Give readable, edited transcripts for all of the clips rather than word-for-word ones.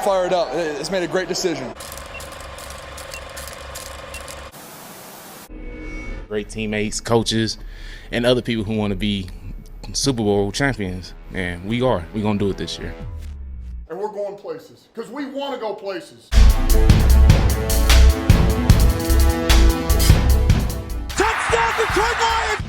fired up. It's made a great decision. Great teammates, coaches, and other people who want to be Super Bowl champions. And we are. We're going to do it this year. And we're going places because we want to go places. Touchdown, Detroit Lions!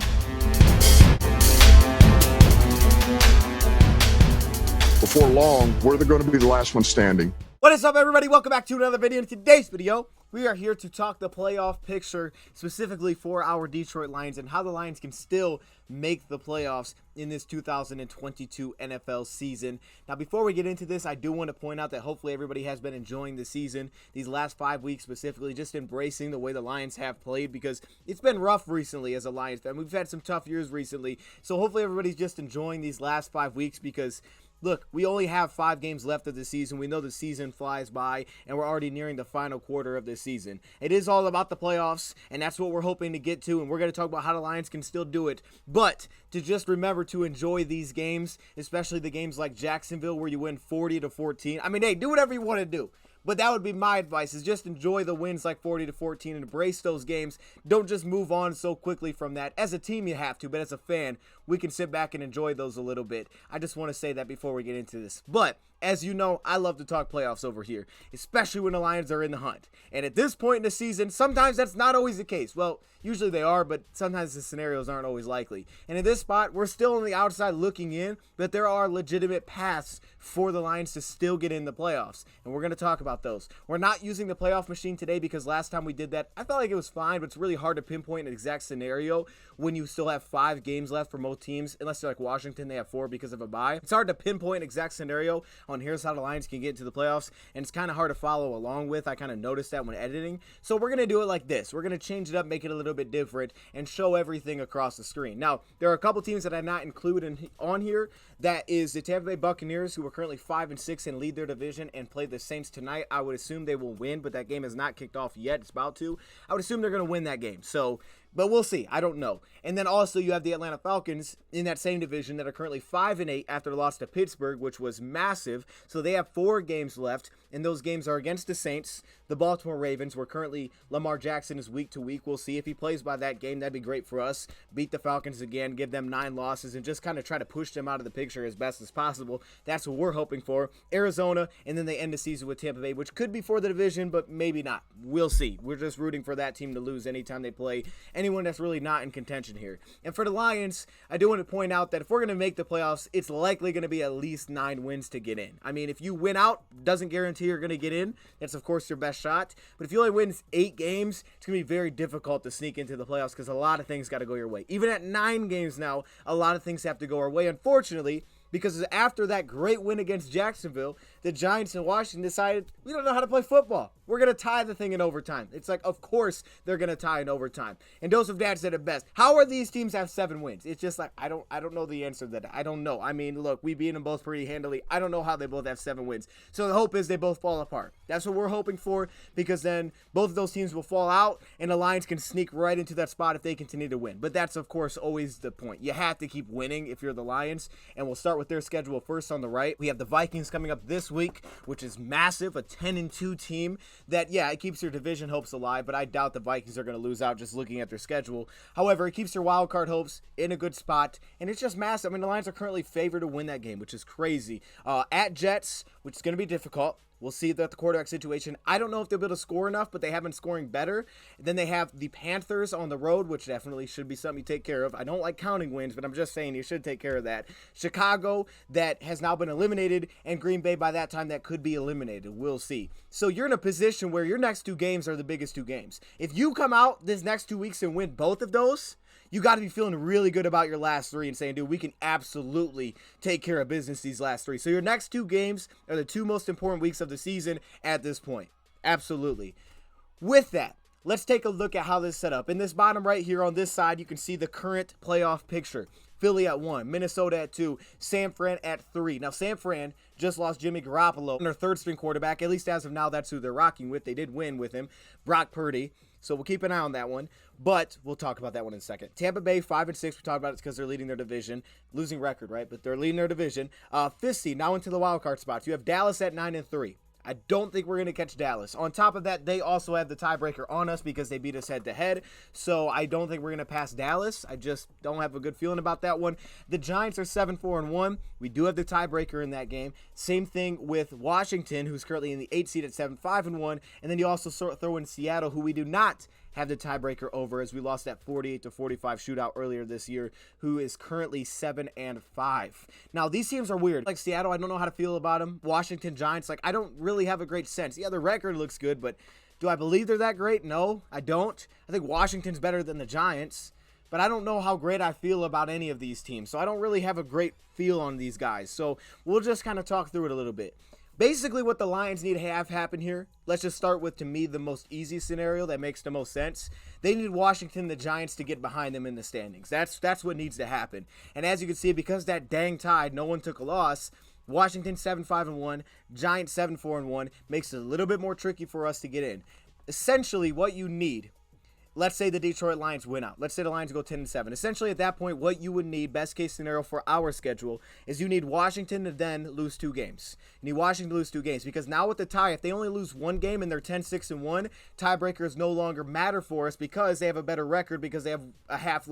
Before long, we're going to be the last one standing. What is up, everybody? Welcome back to another video. In today's video, we are here to talk the playoff picture specifically for our Detroit Lions and how the Lions can still make the playoffs in this 2022 NFL season. Now, before we get into this, I do want to point out that hopefully everybody has been enjoying the season, these last 5 weeks specifically, just embracing the way the Lions have played because it's been rough recently as a Lions fan. We've had some tough years recently, so hopefully everybody's just enjoying these last 5 weeks because look, we only have 5 games left of the season. We know the season flies by, and we're already nearing the final quarter of this season. It is all about the playoffs, and that's what we're hoping to get to, and we're going to talk about how the Lions can still do it. But to just remember to enjoy these games, especially the games like Jacksonville where you win 40-14. I mean, hey, do whatever you want to do. But that would be my advice, is just enjoy the wins like 40-14 and embrace those games. Don't just move on so quickly from that. As a team, you have to, but as a fan, we can sit back and enjoy those a little bit. I just want to say that before we get into this. But as you know, I love to talk playoffs over here, especially when the Lions are in the hunt. And at this point in the season, sometimes that's not always the case. Well, usually they are, but sometimes the scenarios aren't always likely. And in this spot, we're still on the outside looking in, but there are legitimate paths for the Lions to still get in the playoffs. And we're going to talk about those. We're not using the playoff machine today because last time we did that, I felt like it was fine, but it's really hard to pinpoint an exact scenario when you still have 5 games left for most teams, unless you're like Washington, they have 4 because of a bye. It's hard to pinpoint an exact scenario on here's how the Lions can get into the playoffs, and it's kind of hard to follow along with. I kind of noticed that when editing. So we're going to do it like this. We're going to change it up, make it a little bit different, and show everything across the screen. Now, there are a couple teams that I not include on here. That is the Tampa Bay Buccaneers, who are currently 5-6 and lead their division and play the Saints tonight. I would assume they will win, but that game has not kicked off yet. It's about to. I would assume they're going to win that game. So, but we'll see. I don't know. And then also you have the Atlanta Falcons in that same division that are currently 5-8 after the loss to Pittsburgh, which was massive. So they have 4 games left, and those games are against the Saints, the Baltimore Ravens, where currently Lamar Jackson is week to week. We'll see if he plays by that game. That'd be great for us. Beat the Falcons again, give them 9 losses, and just kind of try to push them out of the picture as best as possible. That's what we're hoping for. Arizona, and then they end the season with Tampa Bay, which could be for the division, but maybe not. We'll see. We're just rooting for that team to lose anytime they play anyone that's really not in contention here. And for the Lions, I do want to point out that if we're going to make the playoffs, it's likely going to be at least 9 wins to get in. I mean, if you win out, doesn't guarantee you're going to get in. That's, of course, your best shot. But if you only win 8 games, it's going to be very difficult to sneak into the playoffs because a lot of things got to go your way. Even at 9 games now, a lot of things have to go our way, unfortunately, because after that great win against Jacksonville, the Giants and Washington decided, we don't know how to play football. We're going to tie the thing in overtime. It's like, of course, they're going to tie in overtime. And DoseOfDion said it best. How are these teams have 7 wins? It's just like, I don't know the answer to that. I don't know. I mean, look, we beat them both pretty handily. I don't know how they both have 7 wins. So the hope is they both fall apart. That's what we're hoping for, because then both of those teams will fall out and the Lions can sneak right into that spot if they continue to win. But that's, of course, always the point. You have to keep winning if you're the Lions. And we'll start with their schedule first on the right. We have the Vikings coming up this week, which is massive, a 10-2 team that, yeah, it keeps your division hopes alive, but I doubt the Vikings are going to lose out just looking at their schedule. However, it keeps their wild card hopes in a good spot, and it's just massive. I mean, the Lions are currently favored to win that game, which is crazy. At Jets, which is going to be difficult. We'll see that the quarterback situation. I don't know if they'll be able to score enough, but they have been scoring better. Then they have the Panthers on the road, which definitely should be something you take care of. I don't like counting wins, but I'm just saying you should take care of that. Chicago, that has now been eliminated, and Green Bay by that time that could be eliminated. We'll see. So you're in a position where your next 2 games are the biggest 2 games. If you come out this next 2 weeks and win both of those, you got to be feeling really good about your last 3 and saying, dude, we can absolutely take care of business these last 3. So your next 2 games are the 2 most important weeks of the season at this point. Absolutely. With that, let's take a look at how this is set up. In this bottom right here on this side, you can see the current playoff picture. Philly at 1, Minnesota at 2, San Fran at 3. Now, San Fran just lost Jimmy Garoppolo, their 3rd-string quarterback. At least as of now, that's who they're rocking with. They did win with him, Brock Purdy. So we'll keep an eye on that one, but we'll talk about that one in a second. Tampa Bay 5-6. We talked about it because they're leading their division, losing record, right? But they're leading their division. 5th seed now into the wild card spots. You have Dallas at 9-3. I don't think we're going to catch Dallas. On top of that, they also have the tiebreaker on us because they beat us head-to-head. So I don't think we're going to pass Dallas. I just don't have a good feeling about that one. The Giants are 7-4-1. We do have the tiebreaker in that game. Same thing with Washington, who's currently in the 8th seed at 7-5-1. And then you also throw in Seattle, who we do not have the tiebreaker over, as we lost that 48-45 shootout earlier this year, who is currently 7-5. Now, these teams are weird. Like Seattle, I don't know how to feel about them. Washington, Giants, like I don't really have a great sense. Yeah, their record looks good, but do I believe they're that great? No, I don't. I think Washington's better than the Giants, but I don't know how great I feel about any of these teams. So I don't really have a great feel on these guys. So we'll just kind of talk through it a little bit. Basically, what the Lions need to have happen here, let's just start with, to me, the most easy scenario that makes the most sense. They need Washington, the Giants, to get behind them in the standings. That's what needs to happen. And as you can see, because that dang tied, no one took a loss, Washington 7-5-1, Giants 7-4-1, makes it a little bit more tricky for us to get in. Essentially, what you need, let's say the Detroit Lions win out. Let's say the Lions go 10-7. Essentially, at that point, what you would need, best case scenario for our schedule, is you need Washington to then lose 2 games. You need Washington to lose 2 games because now with the tie, if they only lose 1 game and they're 10-6-1, tiebreakers no longer matter for us because they have a better record because they have a half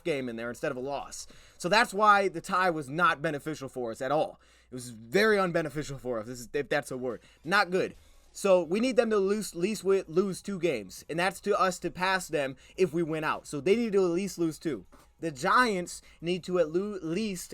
game in there instead of a loss. So that's why the tie was not beneficial for us at all. It was very unbeneficial for us, if that's a word. Not good. So we need them to lose 2 games, and that's to us to pass them if we win out. So they need to at least lose 2. The Giants need to at least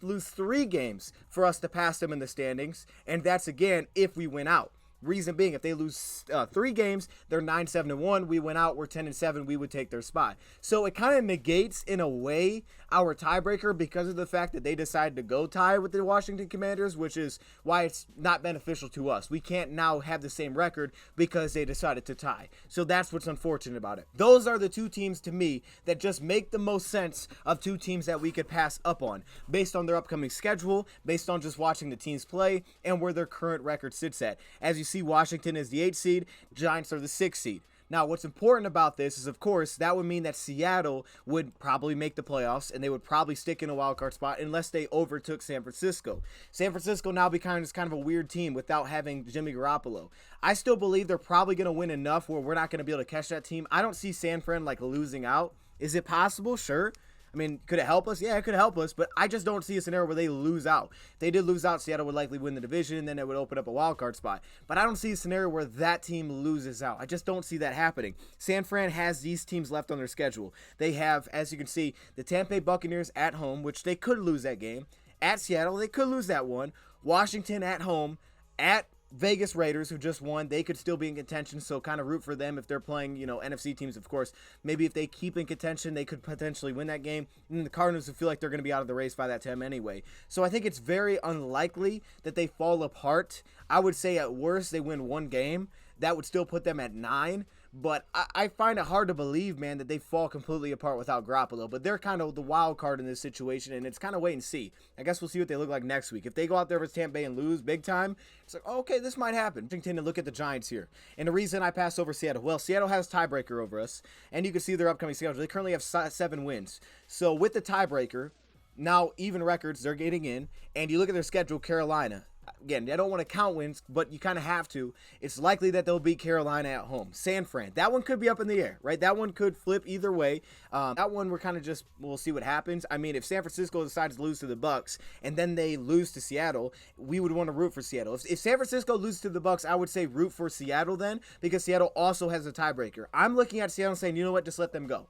lose 3 games for us to pass them in the standings, and that's again if we win out. Reason being, if they lose 3 games, they're 9-7-1. We went out, we're 10-7. We would take their spot. So it kind of negates, in a way, our tiebreaker because of the fact that they decided to go tie with the Washington Commanders, which is why it's not beneficial to us. We can't now have the same record because they decided to tie. So that's what's unfortunate about it. Those are the 2 teams to me that just make the most sense of 2 teams that we could pass up on based on their upcoming schedule, based on just watching the teams play, and where their current record sits at. As you see, Washington is the 8th seed, Giants are the 6th seed. Now, what's important about this is, of course, that would mean that Seattle would probably make the playoffs, and they would probably stick in a wild card spot unless they overtook San Francisco. San Francisco now becomes kind of a weird team without having Jimmy Garoppolo. I still believe they're probably going to win enough where we're not going to be able to catch that team. I don't see San Fran like losing out. Is it possible? Sure. I mean, could it help us? Yeah, it could help us, but I just don't see a scenario where they lose out. If they did lose out, Seattle would likely win the division, and then it would open up a wild card spot. But I don't see a scenario where that team loses out. I just don't see that happening. San Fran has these teams left on their schedule. They have, as you can see, the Tampa Bay Buccaneers at home, which they could lose that game. At Seattle, they could lose that one. Washington at home. At Vegas Raiders, who just won, they could still be in contention, so kind of root for them if they're playing, NFC teams, of course. Maybe if they keep in contention, they could potentially win that game. And the Cardinals would feel like they're going to be out of the race by that time anyway. So I think it's very unlikely that they fall apart. I would say at worst they win 1 game. That would still put them at 9. But I find it hard to believe, man, that they fall completely apart without Garoppolo. But they're kind of the wild card in this situation, and it's kind of wait and see. I guess we'll see what they look like next week. If they go out there with Tampa Bay and lose big time, it's like, oh, okay, this might happen. Washington, to look at the Giants here. And the reason I pass over Seattle, well, Seattle has tiebreaker over us, and you can see their upcoming schedule. They currently have 7 wins. So with the tiebreaker, now even records, they're getting in. And you look at their schedule, Carolina. Again, I don't want to count wins, but you kind of have to. It's likely that they'll beat Carolina at home. San Fran, that one could be up in the air, right? That one could flip either way. That one we're kind of just, we'll see what happens. I mean, if San Francisco decides to lose to the Bucks and then they lose to Seattle, we would want to root for Seattle. If San Francisco loses to the Bucks, I would say root for Seattle then, because Seattle also has a tiebreaker. I'm looking at Seattle and saying, you know what, just let them go.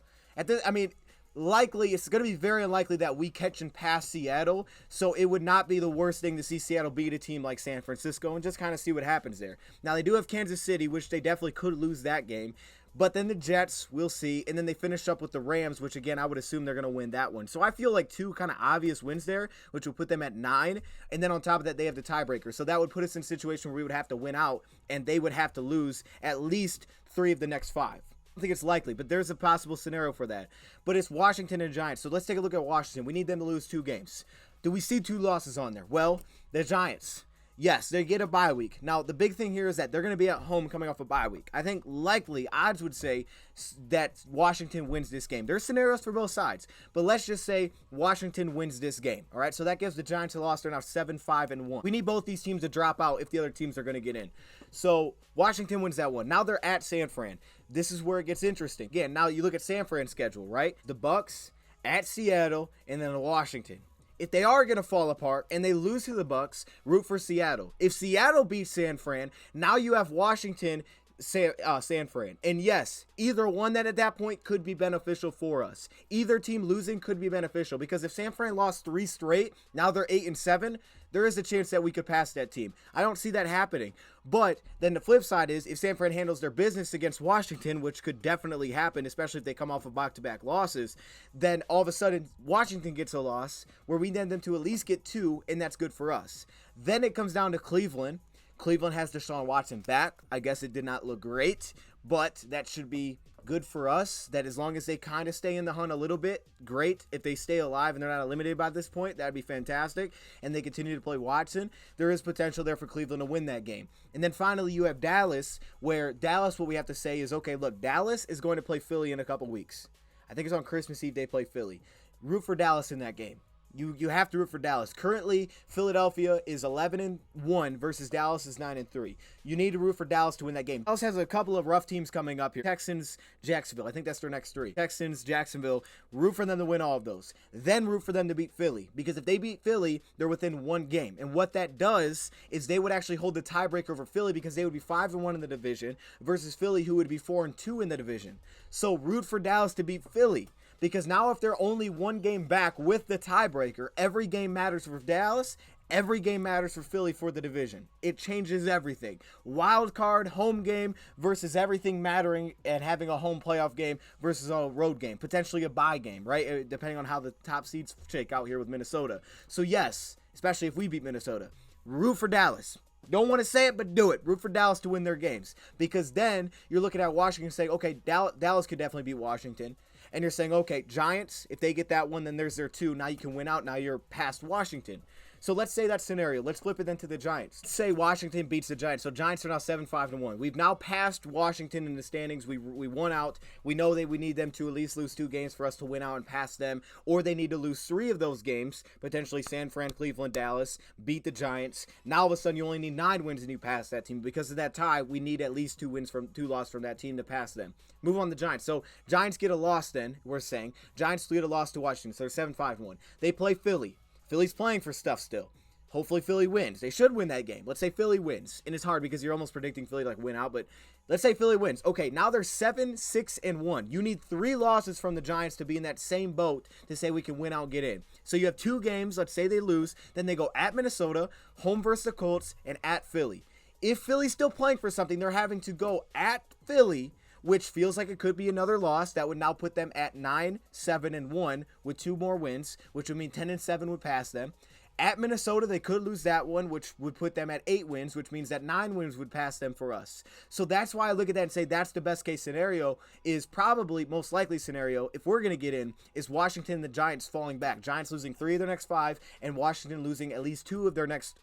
Likely, it's going to be very unlikely that we catch and pass Seattle, so it would not be the worst thing to see Seattle beat a team like San Francisco and just kind of see what happens there. Now, they do have Kansas City, which they definitely could lose that game, but then the Jets, we'll see, and then they finish up with the Rams, which, again, I would assume they're going to win that one. So I feel like 2 kind of obvious wins there, which would put them at 9, and then on top of that, they have the tiebreaker. So that would put us in a situation where we would have to win out, and they would have to lose at least 3 of the next 5. I don't think it's likely, but there's a possible scenario for that. But it's Washington and Giants. So let's take a look at Washington. We need them to lose 2 games. Do we see 2 losses on there? Well, the Giants. Yes, they get a bye week. Now, the big thing here is that they're going to be at home coming off a bye week. I think likely odds would say that Washington wins this game. There's scenarios for both sides, but let's just say Washington wins this game. All right, so that gives the Giants a loss. They're now 7-5-1. We need both these teams to drop out if the other teams are going to get in. So Washington wins that one. Now they're at San Fran. This is where it gets interesting. Again, now you look at San Fran's schedule, right? The Bucks at Seattle and then Washington. If they are going to fall apart and they lose to the Bucks, root for Seattle. If Seattle beats San Fran, now you have Washington, San Fran. And yes, either one that at that point could be beneficial for us. Either team losing could be beneficial because if San Fran lost 3 straight, now they're 8-7, there is a chance that we could pass that team. I don't see that happening. But then the flip side is if San Fran handles their business against Washington, which could definitely happen, especially if they come off of back-to-back losses, then all of a sudden Washington gets a loss where we need them to at least get 2, and that's good for us. Then it comes down to Cleveland. Cleveland has Deshaun Watson back. I guess it did not look great, but that should be good for us, that as long as they kind of stay in the hunt a little bit, great. If they stay alive and they're not eliminated by this point, that'd be fantastic, and they continue to play Watson, there is potential there for Cleveland to win that game. And then finally, you have Dallas, where Dallas, what we have to say is, okay, look, Dallas is going to play Philly in a couple weeks. I think it's on Christmas Eve they play Philly. Root for Dallas in that game. You have to root for Dallas. Currently, Philadelphia is 11-1 versus Dallas is 9-3. You need to root for Dallas to win that game. Dallas has a couple of rough teams coming up here. Texans, Jacksonville. I think that's their next 3. Texans, Jacksonville. Root for them to win all of those. Then root for them to beat Philly. Because if they beat Philly, they're within 1 game. And what that does is they would actually hold the tiebreaker over Philly because they would be 5-1 in the division versus Philly, who would be 4-2 in the division. So root for Dallas to beat Philly. Because now if they're only 1 game back with the tiebreaker, every game matters for Dallas, every game matters for Philly for the division. It changes everything. Wild card, home game versus everything mattering and having a home playoff game versus a road game. Potentially a bye game, right? Depending on how the top seeds shake out here with Minnesota. So yes, especially if we beat Minnesota, root for Dallas. Don't want to say it, but do it. Root for Dallas to win their games. Because then you're looking at Washington saying, okay, Dallas could definitely beat Washington. And you're saying, okay, Giants, if they get that one, then there's their 2. Now you can win out. Now you're past Washington. So let's say that scenario. Let's flip it then to the Giants. Let's say Washington beats the Giants. So Giants are now 7-5-1. We've now passed Washington in the standings. We won out. We know that we need them to at least lose 2 games for us to win out and pass them. Or they need to lose 3 of those games, potentially San Fran, Cleveland, Dallas, beat the Giants. Now all of a sudden you only need 9 wins and you pass that team. Because of that tie, we need at least 2 losses from that team to pass them. Move on to the Giants. So Giants get a loss then, we're saying. Giants get a loss to Washington, so they're 7-5-1. They play Philly. Philly's playing for stuff still. Hopefully Philly wins. They should win that game. Let's say Philly wins. And it's hard because you're almost predicting Philly to like win out, but let's say Philly wins. Okay, now they're 7-6-1. You need 3 losses from the Giants to be in that same boat to say we can win out and get in. So you have 2 games. Let's say they lose. Then they go at Minnesota, home versus the Colts, and at Philly. If Philly's still playing for something, they're having to go at Philly, which feels like it could be another loss. That would now put them at 9-7-1 with 2 more wins, which would mean 10-7 would pass them. At Minnesota, they could lose that one, which would put them at 8 wins, which means that 9 wins would pass them for us. So that's why I look at that and say that's the best case scenario, is probably most likely scenario, if we're going to get in, is Washington and the Giants falling back. Giants losing 3 of their next 5, and Washington losing at least 2 of their next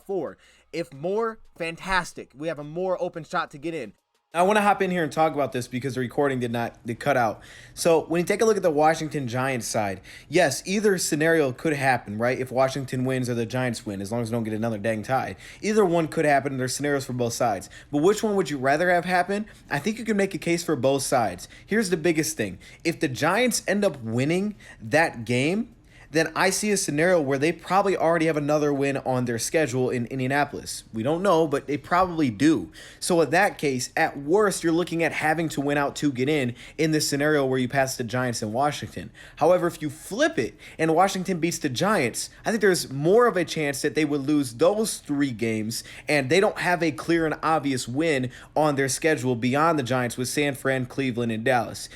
4. If more, fantastic. We have a more open shot to get in. I want to hop in here and talk about this because the recording did cut out. So when you take a look at the Washington Giants side, yes, either scenario could happen, right? If Washington wins or the Giants win, as long as they don't get another dang tie. Either one could happen. There's scenarios for both sides. But which one would you rather have happen? I think you can make a case for both sides. Here's the biggest thing. If the Giants end up winning that game, then I see a scenario where they probably already have another win on their schedule in Indianapolis. We don't know, but they probably do. So in that case, at worst, you're looking at having to win out to get in this scenario where you pass the Giants in Washington. However, if you flip it and Washington beats the Giants, I think there's more of a chance that they would lose those 3 games and they don't have a clear and obvious win on their schedule beyond the Giants with San Fran, Cleveland, and Dallas.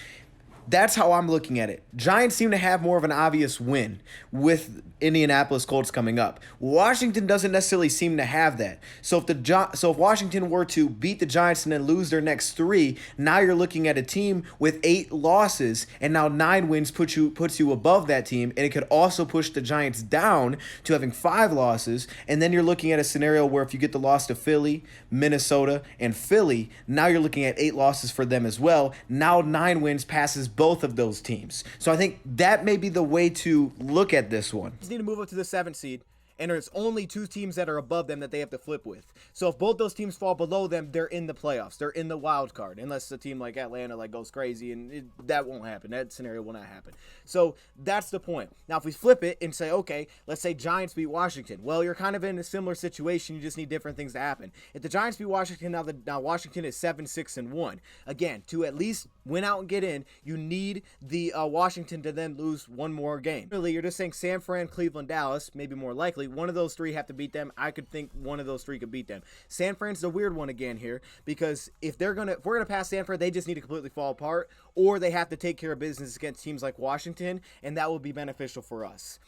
That's how I'm looking at it. Giants seem to have more of an obvious win with Indianapolis Colts coming up. Washington doesn't necessarily seem to have that. So if Washington were to beat the Giants and then lose their next 3, now you're looking at a team with 8 losses, and now 9 wins puts you above that team, and it could also push the Giants down to having 5 losses. And then you're looking at a scenario where if you get the loss to Philly, Minnesota, and Philly, now you're looking at 8 losses for them as well. Now 9 wins passes both of those teams. So I think that may be the way to look at this one. Just need to move up to the 7th seed, and there's only 2 teams that are above them that they have to flip with. So if both those teams fall below them, they're in the playoffs. They're in the wild card, unless a team like Atlanta goes crazy, and that won't happen. That scenario will not happen. So that's the point. Now, if we flip it and say, okay, let's say Giants beat Washington. Well, you're kind of in a similar situation. You just need different things to happen. If the Giants beat Washington, now Washington is 7-6-1. Again, to at least win out and get in, you need the Washington to then lose one more game. Really, you're just saying San Fran, Cleveland, Dallas, maybe more likely. One of those 3 have to beat them. I could think one of those 3 could beat them. San Fran's the weird one again here, because if we're gonna pass San Fran, they just need to completely fall apart, or they have to take care of business against teams like Washington, and that will be beneficial for us.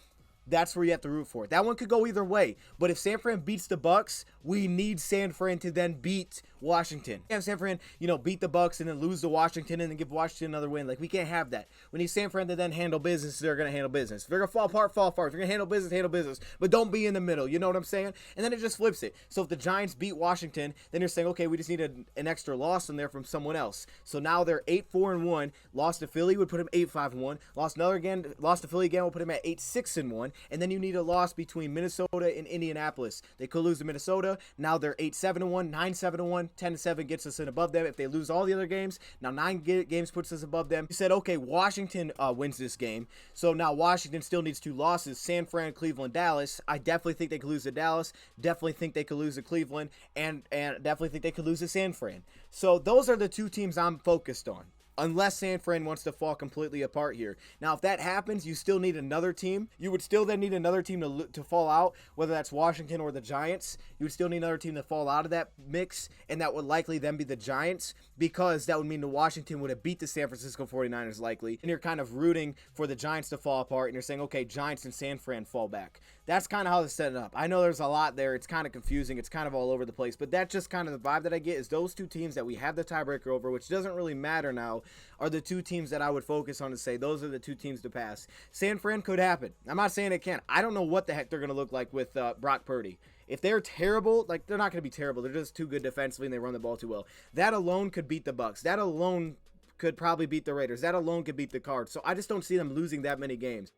That's where you have to root for it. That one could go either way. But if San Fran beats the Bucks, we need San Fran to then beat Washington. Have San Fran, beat the Bucks and then lose to Washington and then give Washington another win. Like, we can't have that. We need San Fran to then handle business. They're going to handle business. If they're going to fall apart, fall apart. If you're going to handle business, handle business. But don't be in the middle. You know what I'm saying? And then it just flips it. So if the Giants beat Washington, then you're saying, okay, we just need an extra loss in there from someone else. So now they're 8-4-1. Lost to Philly would put them 8-5-1. Lost to Philly again, will put them at 8-6-1. And then you need a loss between Minnesota and Indianapolis. They could lose to Minnesota. Now they're 8-7-1, 9-7-1, 10-7 gets us in above them. If they lose all the other games, now 9 games puts us above them. You said, okay, Washington wins this game. So now Washington still needs 2 losses. San Fran, Cleveland, Dallas. I definitely think they could lose to Dallas. Definitely think they could lose to Cleveland. And definitely think they could lose to San Fran. So those are the 2 teams I'm focused on, unless San Fran wants to fall completely apart here. Now, if that happens, you still need another team. You would still then need another team to fall out, whether that's Washington or the Giants. You would still need another team to fall out of that mix, and that would likely then be the Giants, because that would mean the Washington would have beat the San Francisco 49ers likely, and you're kind of rooting for the Giants to fall apart, and you're saying, okay, Giants and San Fran fall back. That's kind of how they're setting up. I know there's a lot there. It's kind of confusing. It's kind of all over the place, but that's just kind of the vibe that I get, is those 2 teams that we have the tiebreaker over, which doesn't really matter now, are the 2 teams that I would focus on to say those are the 2 teams to pass. San Fran could happen. I'm not saying it can't. I don't know what the heck they're going to look like with Brock Purdy. If they're terrible, like, they're not going to be terrible. They're just too good defensively, and they run the ball too well. That alone could beat the Bucks. That alone could probably beat the Raiders. That alone could beat the Cards. So I just don't see them losing that many games.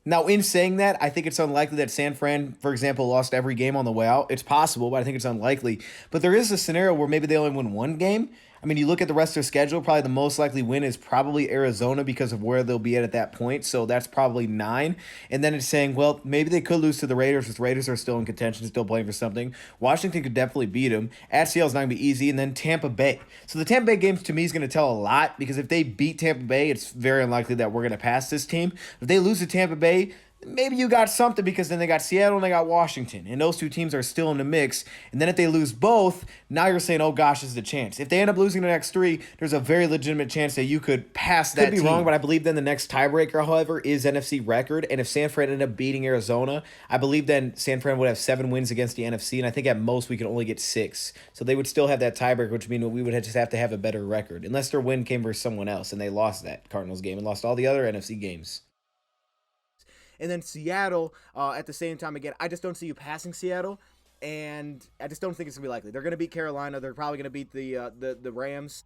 Now, in saying that, I think it's unlikely that San Fran, for example, lost every game on the way out. It's possible, but I think it's unlikely. But there is a scenario where maybe they only win 1 game. I mean, you look at the rest of their schedule, probably the most likely win is probably Arizona because of where they'll be at that point. So that's probably 9. And then it's saying, well, maybe they could lose to the Raiders, because the Raiders are still in contention, still playing for something. Washington could definitely beat them. At Seattle's not going to be easy. And then Tampa Bay. So the Tampa Bay game to me is going to tell a lot, because if they beat Tampa Bay, it's very unlikely that we're going to pass this team. If they lose to Tampa Bay, maybe you got something, because then they got Seattle and they got Washington, and those 2 teams are still in the mix. And then if they lose both, now you're saying, oh gosh, this is the chance. If they end up losing the next 3, there's a very legitimate chance that you could pass that team. Could be wrong, but I believe then the next tiebreaker, however, is NFC record. And if San Fran ended up beating Arizona, I believe then San Fran would have 7 wins against the NFC, and I think at most we can only get 6. So they would still have that tiebreaker, which means we would just have to have a better record, unless their win came versus someone else, and they lost that Cardinals game and lost all the other NFC games. And then Seattle, at the same time, again, I just don't see you passing Seattle, and I just don't think it's going to be likely. They're going to beat Carolina. They're probably going to beat the Rams.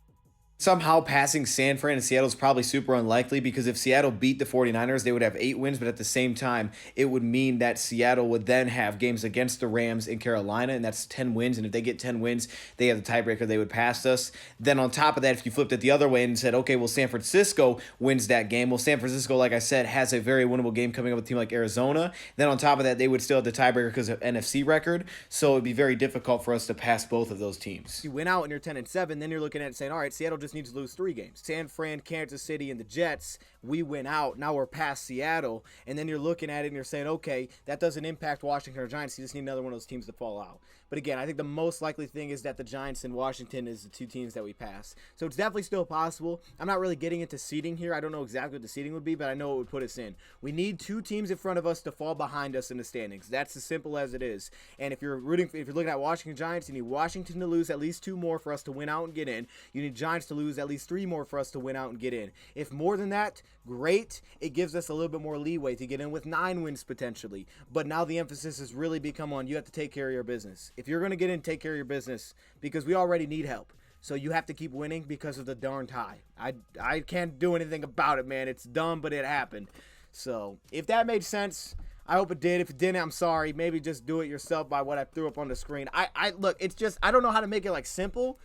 Somehow passing San Fran and Seattle is probably super unlikely, because if Seattle beat the 49ers, they would have 8 wins, but at the same time, it would mean that Seattle would then have games against the Rams and Carolina, and that's 10 wins, and if they get 10 wins, they have the tiebreaker, they would pass us. Then on top of that, if you flipped it the other way and said, okay, well, San Francisco wins that game, well, San Francisco, like I said, has a very winnable game coming up with a team like Arizona. Then on top of that, they would still have the tiebreaker because of NFC record, so it would be very difficult for us to pass both of those teams. You win out and you're 10-7, then you're looking at it saying, all right, Seattle just needs to lose 3 games. San Fran, Kansas City, and the Jets, we win out. Now we're past Seattle, and then you're looking at it and you're saying, okay, that doesn't impact Washington or Giants. You just need another one of those teams to fall out. But again, I think the most likely thing is that the Giants and Washington is the two teams that we pass. So it's definitely still possible. I'm not really getting into seeding here. I don't know exactly what the seeding would be, but I know it would put us in. We need two teams in front of us to fall behind us in the standings. That's as simple as it is. And if you're looking at Washington Giants, you need Washington to lose at least 2 more for us to win out and get in. You need Giants to lose at least 3 more for us to win out and get in. If more than that, great. It gives us a little bit more leeway to get in with 9 wins potentially. But now the emphasis has really become on you have to take care of your business. If you're going to get in, take care of your business, because we already need help. So you have to keep winning because of the darn tie. I can't do anything about it, man. It's dumb, but it happened. So if that made sense, I hope it did. If it didn't, I'm sorry. Maybe just do it yourself by what I threw up on the screen. Look, it's just, I don't know how to make it like simple,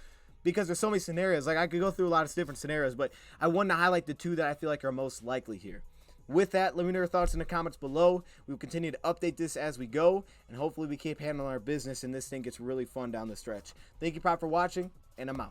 because there's so many scenarios. Like I could go through a lot of different scenarios, but I wanted to highlight the 2 that I feel like are most likely here. With that, let me know your thoughts in the comments below. We will continue to update this as we go, and hopefully we keep handling our business and this thing gets really fun down the stretch. Thank you, Prop, for watching, and I'm out.